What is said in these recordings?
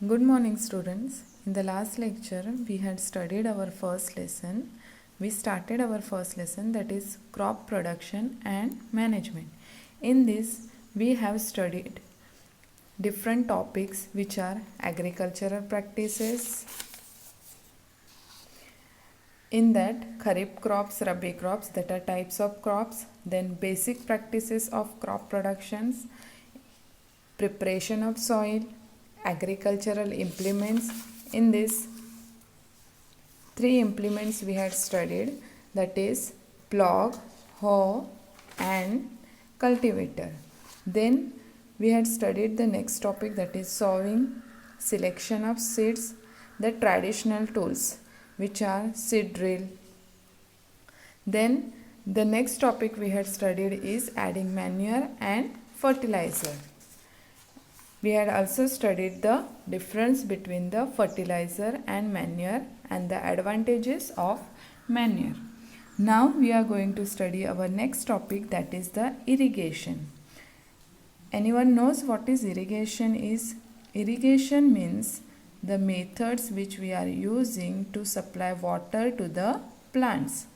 Good morning, students. In the last lecture, we had studied our first lesson. We started our first lesson, that is crop production and management. In this, we have studied different topics which are agricultural practices. In that, kharif crops, rabi crops, that are types of crops, then basic practices of crop productions, preparation of soil, agricultural implements. In this, three implements we had studied, that is plough, hoe and cultivator. Then we had studied the next topic, that is sowing, selection of seeds, the traditional tools which are seed drill. Then the next topic we had studied is adding manure and fertilizer. We had also studied the difference between the fertilizer and manure and the advantages of manure. Now we are going to study our next topic, that is the irrigation. Anyone knows what is irrigation is? Irrigation means the methods which we are using to supply water to the plants.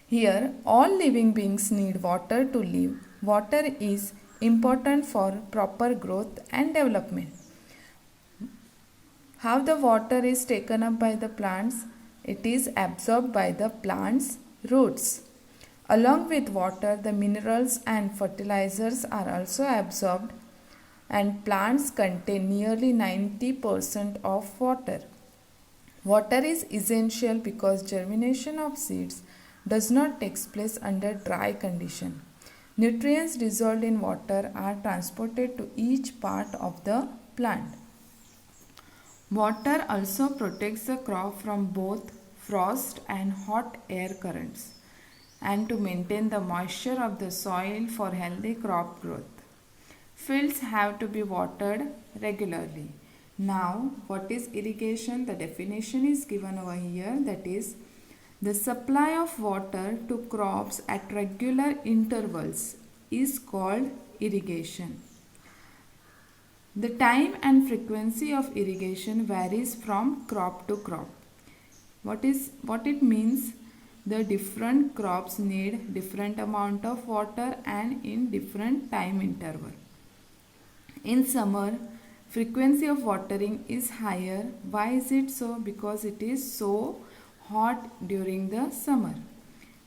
Here all living beings need water to live. Water is important for proper growth and development. How the water is taken up by the plants? It is absorbed by the plant's roots. Along with water, the minerals and fertilizers are also absorbed, and plants contain nearly 90% of water. Water is essential because germination of seeds does not take place under dry condition. Nutrients dissolved in water are transported to each part of the plant. Water also protects the crop from both frost and hot air currents and to maintain the moisture of the soil for healthy crop growth. Fields have to be watered regularly. Now, what is irrigation? The definition is given over here, that is the supply of water to crops at regular intervals is called irrigation. The time and frequency of irrigation varies from crop to crop. What it means? The different crops need different amount of water and in different time interval. In summer, frequency of watering is higher. Why is it so? Because it is so hot during the summer.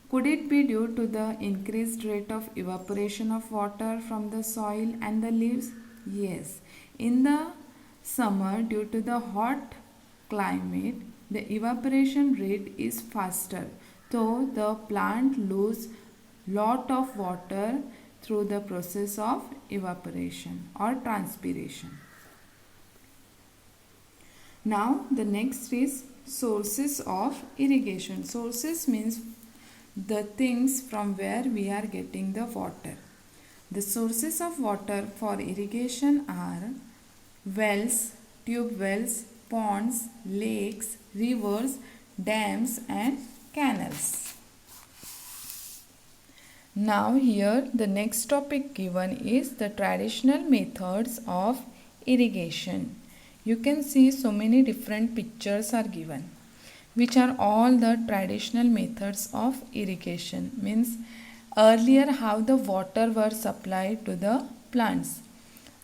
Could it be due to the increased rate of evaporation of water from the soil and the leaves? Yes. In the summer, due to the hot climate, the evaporation rate is faster, so the plant loses lot of water through the process of evaporation or transpiration. Now the next is sources of irrigation. Sources means the things from where we are getting the water. The sources of water for irrigation are wells, tube wells, ponds, lakes, rivers, dams and canals. Now here the next topic given is the traditional methods of irrigation. You can see so many different pictures are given, which are all the traditional methods of irrigation. Means earlier how the water were supplied to the plants.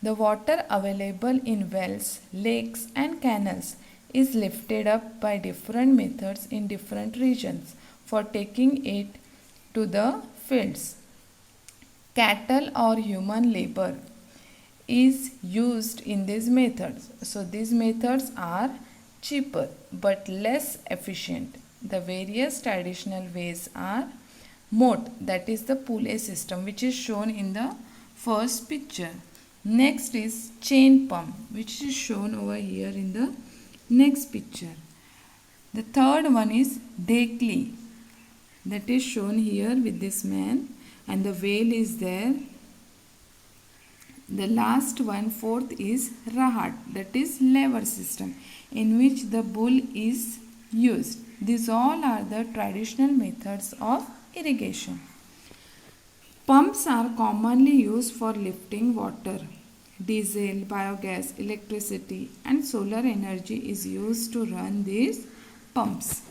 The water available in wells, lakes and canals is lifted up by different methods in different regions for taking it to the fields. Cattle or human labor is used in these methods. So these methods are cheaper but less efficient. The various traditional ways are moat, that is the pulley system, which is shown in the first picture. Next is chain pump, which is shown over here in the next picture. The third one is dekli, that is shown here with this man, and the whale is there. The last one, fourth, is rahat, that is lever system, in which the bull is used. These all are the traditional methods of irrigation. Pumps are commonly used for lifting water. Diesel, biogas, electricity and solar energy is used to run these pumps.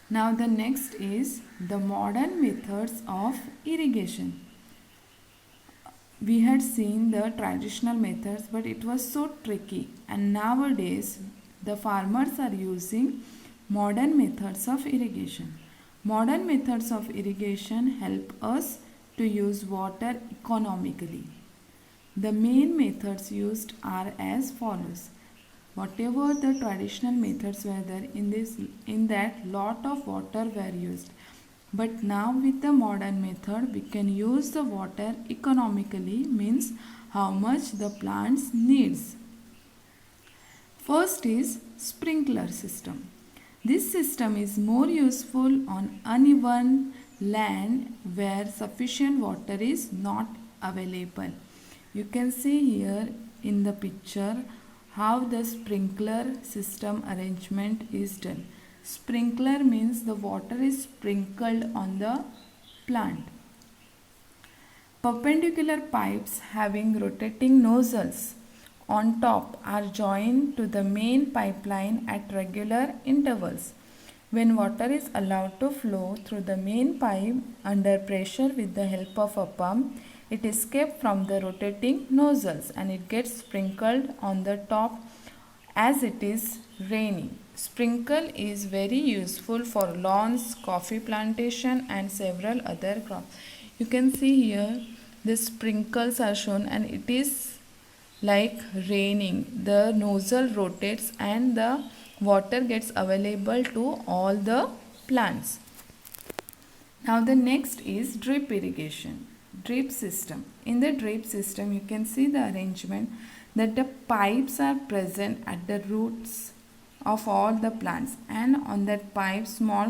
Now the next is the modern methods of irrigation. We had seen the traditional methods, but it was so tricky, and nowadays the farmers are using modern methods of irrigation. Modern methods of irrigation help us to use water economically. The main methods used are as follows. Whatever the traditional methods were there, in that lot of water were used. But now with the modern method we can use the water economically, means how much the plants needs. First is sprinkler system. This system is more useful on uneven land where sufficient water is not available. You can see here in the picture how the sprinkler system arrangement is done. Sprinkler means the water is sprinkled on the plant. Perpendicular pipes having rotating nozzles on top are joined to the main pipeline at regular intervals. When water is allowed to flow through the main pipe under pressure with the help of a pump, it is kept from the rotating nozzles and it gets sprinkled on the top as it is raining. Sprinkle is very useful for lawns, coffee plantation and several other crops. You can see here the sprinkles are shown and it is like raining. The nozzle rotates and the water gets available to all the plants. Now the next is drip irrigation. Drip system. In the drip system you can see the arrangement that the pipes are present at the roots of all the plants, and on that pipe small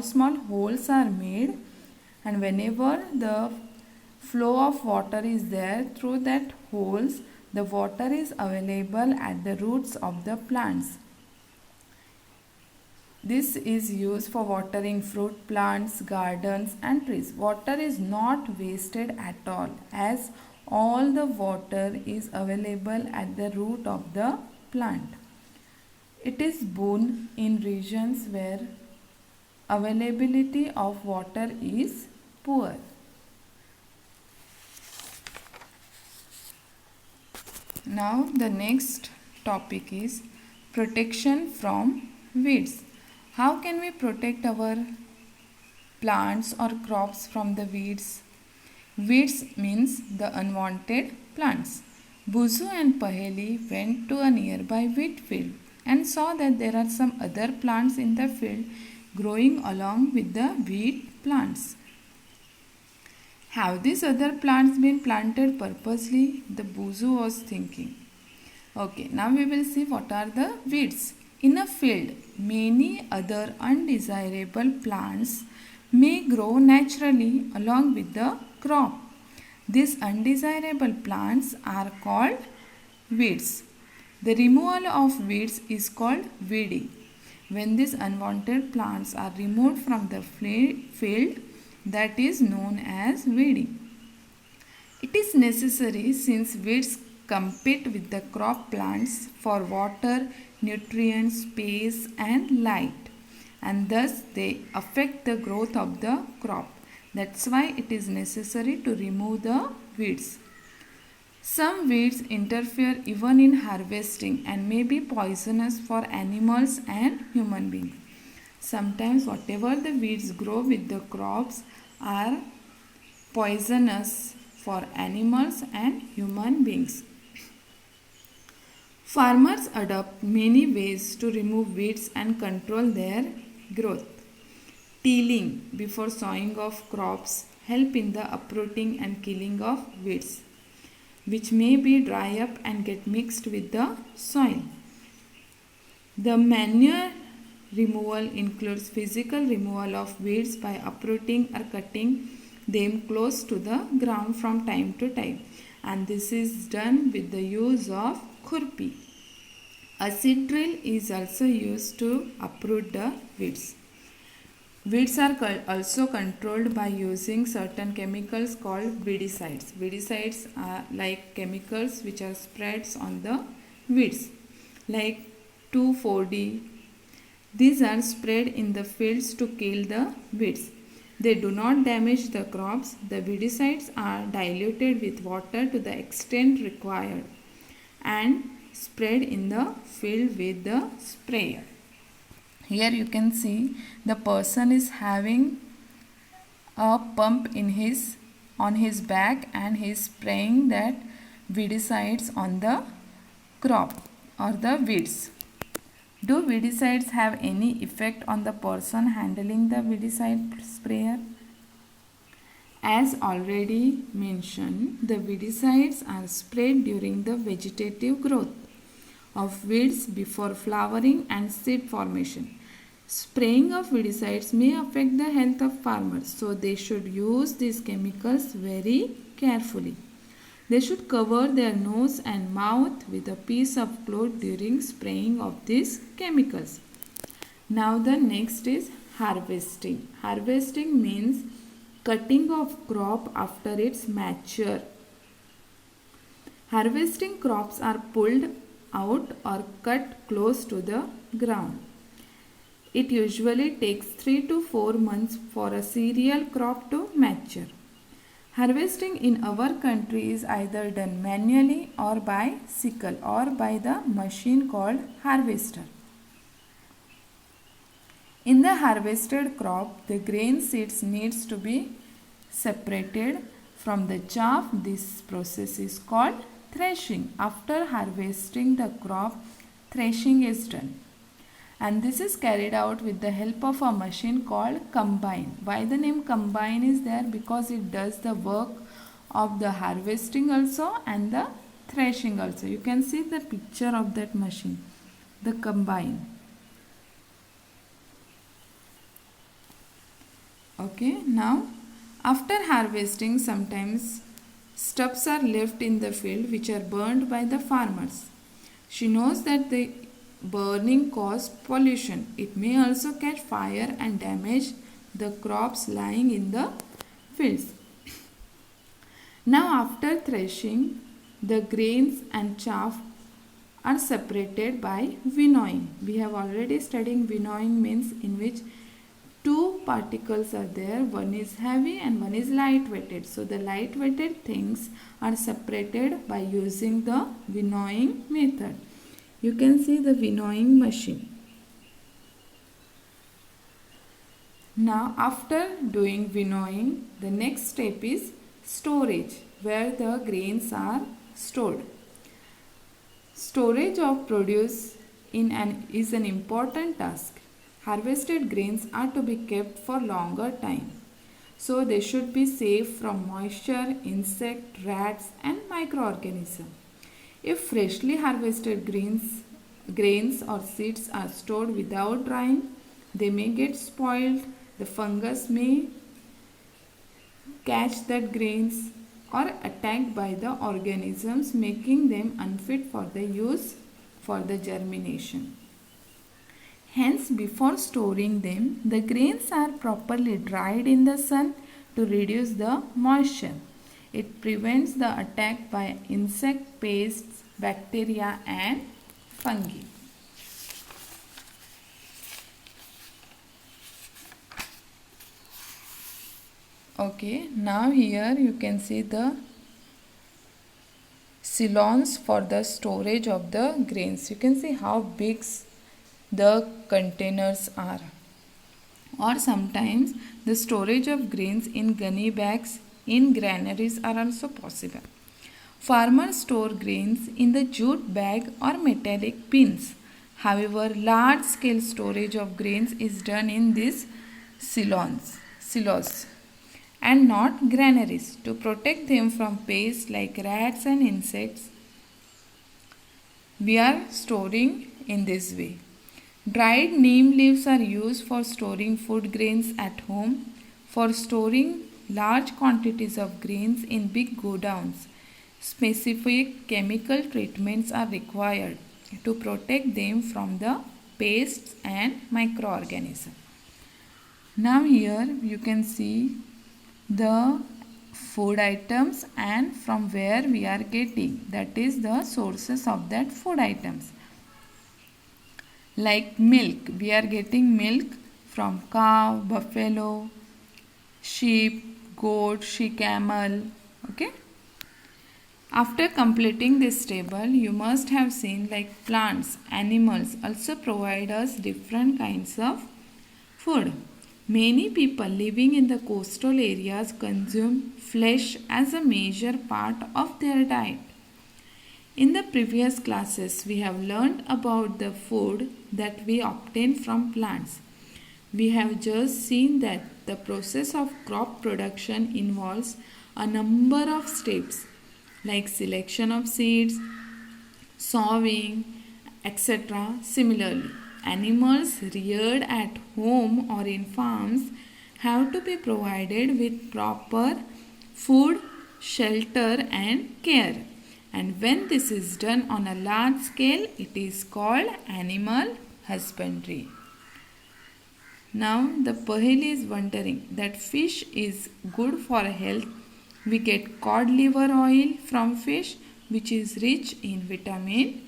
holes are made, and whenever the flow of water is there through that holes, the water is available at the roots of the plants. This is used for watering fruit plants, gardens and trees. Water is not wasted at all, as all the water is available at the root of the plant. It is boon in regions where availability of water is poor. Now the next topic is protection from weeds. How can we protect our plants or crops from the weeds? Weeds means the unwanted plants. Buzu and Paheli went to a nearby wheat field and saw that there are some other plants in the field growing along with the wheat plants. Have these other plants been planted purposely? The Buzu was thinking. Okay, now we will see what are the weeds. In a field, many other undesirable plants may grow naturally along with the crop. These undesirable plants are called weeds. The removal of weeds is called weeding. When these unwanted plants are removed from the field, that is known as weeding. It is necessary since weeds compete with the crop plants for water, nutrients, space and light, and thus they affect the growth of the crop. That's why it is necessary to remove the weeds. Some weeds interfere even in harvesting and may be poisonous for animals and human beings. Sometimes whatever the weeds grow with the crops are poisonous for animals and human beings. Farmers adopt many ways to remove weeds and control their growth. Tilling before sowing of crops help in the uprooting and killing of weeds, which may be dry up and get mixed with the soil. The manure removal includes physical removal of weeds by uprooting or cutting them close to the ground from time to time, and this is done with the use of khurpi. A seed drill is also used to uproot the weeds. Weeds are also controlled by using certain chemicals called weedicides. Weedicides are like chemicals which are spread on the weeds, like 2,4-D. These are spread in the fields to kill the weeds. They do not damage the crops. The weedicides are diluted with water to the extent required and spread in the field with the sprayer. Here you can see the person is having a pump on his back and he is spraying that weedicides on the crop or the weeds. Do weedicides have any effect on the person handling the weedicide sprayer? As already mentioned, the weedicides are sprayed during the vegetative growth of weeds before flowering and seed formation. Spraying of weedicides may affect the health of farmers, so they should use these chemicals very carefully. They should cover their nose and mouth with a piece of cloth during spraying of these chemicals. Now the next is harvesting. Harvesting means cutting of crop after it's mature. Harvesting crops are pulled out or cut close to the ground. It usually takes 3 to 4 months for a cereal crop to mature. Harvesting in our country is either done manually or by sickle or by the machine called harvester. In the harvested crop, the grain seeds needs to be separated from the chaff. This process is called threshing. After harvesting the crop, threshing is done. And this is carried out with the help of a machine called combine. Why the name combine is there? Because it does the work of the harvesting also and the threshing also. You can see the picture of that machine, the combine. Okay, now after harvesting, sometimes stubs are left in the field which are burned by the farmers. She knows that the burning causes pollution. It may also catch fire and damage the crops lying in the fields. Now after threshing, the grains and chaff are separated by winnowing. We have already studied winnowing means in which two particles are there. One is heavy and one is light weighted. So the light weighted things are separated by using the winnowing method. You can see the winnowing machine. Now after doing winnowing, the next step is storage, where the grains are stored. Storage of produce is an important task. Harvested grains are to be kept for longer time. So they should be safe from moisture, insect, rats and microorganisms. If freshly harvested grains or seeds are stored without drying, they may get spoiled. The fungus may catch that grains or attacked by the organisms, making them unfit for the use for the germination. Hence, before storing them, the grains are properly dried in the sun to reduce the moisture. It prevents the attack by insect, pests, bacteria and fungi. Okay, now here you can see the sillons for the storage of the grains. You can see how big the containers are. Or sometimes the storage of grains in gunny bags in granaries are also possible. Farmers store grains in the jute bag or metallic bins. However, large scale storage of grains is done in these silos and not granaries to protect them from pests like rats and insects. We are storing in this way. Dried neem leaves are used for storing food grains at home. For storing large quantities of grains in big godowns, specific chemical treatments are required to protect them from the pests and microorganisms. Now here you can see the food items and from where we are getting, that is the sources of that food items. Like milk, we are getting milk from cow, buffalo, sheep, goat, she-camel. Okay. After completing this table, you must have seen like plants, animals also provide us different kinds of food. Many people living in the coastal areas consume flesh as a major part of their diet. In the previous classes, we have learned about the food that we obtain from plants. We have just seen that the process of crop production involves a number of steps like selection of seeds, sowing, etc. Similarly, animals reared at home or in farms have to be provided with proper food, shelter, and care. And when this is done on a large scale, it is called animal husbandry. Now, the Paheli is wondering that fish is good for health. We get cod liver oil from fish, which is rich in vitamin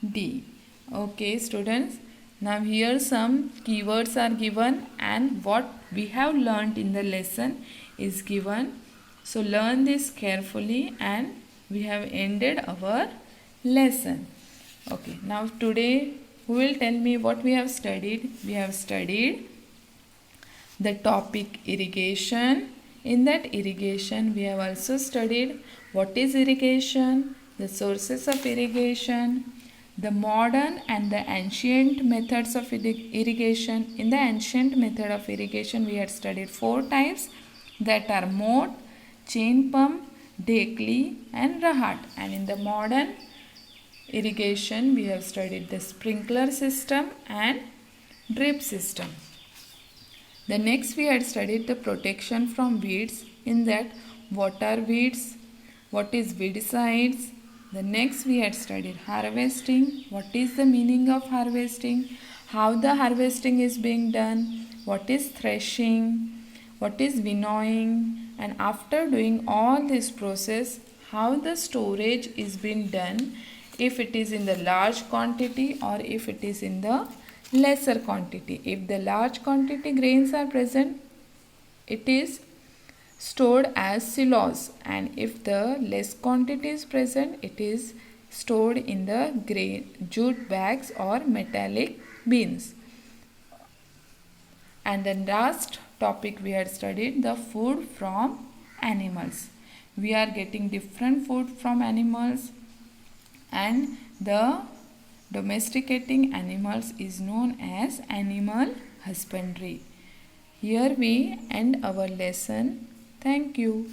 D. Okay, students. Now, here some keywords are given and what we have learned in the lesson is given. So, learn this carefully and we have ended our lesson. Okay, now today who will tell me what we have studied? We have studied the topic irrigation. In that irrigation, we have also studied what is irrigation, the sources of irrigation, the modern and the ancient methods of irrigation. In the ancient method of irrigation, we had studied 4 types that are moat, chain pump, Dekli and Rahat. And in the modern irrigation, we have studied the sprinkler system and drip system. The next we had studied the protection from weeds. In that, what are weeds? What is weedicides? The next we had studied harvesting. What is the meaning of harvesting? How the harvesting is being done? What is threshing? What is winnowing? And after doing all this process, how the storage is being done, if it is in the large quantity or if it is in the lesser quantity. If the large quantity grains are present, it is stored as silos, and if the less quantity is present, it is stored in the jute bags or metallic bins. And the last topic we had studied the food from animals. We are getting different food from animals, and the domesticating animals is known as animal husbandry. Here we end our lesson. Thank you.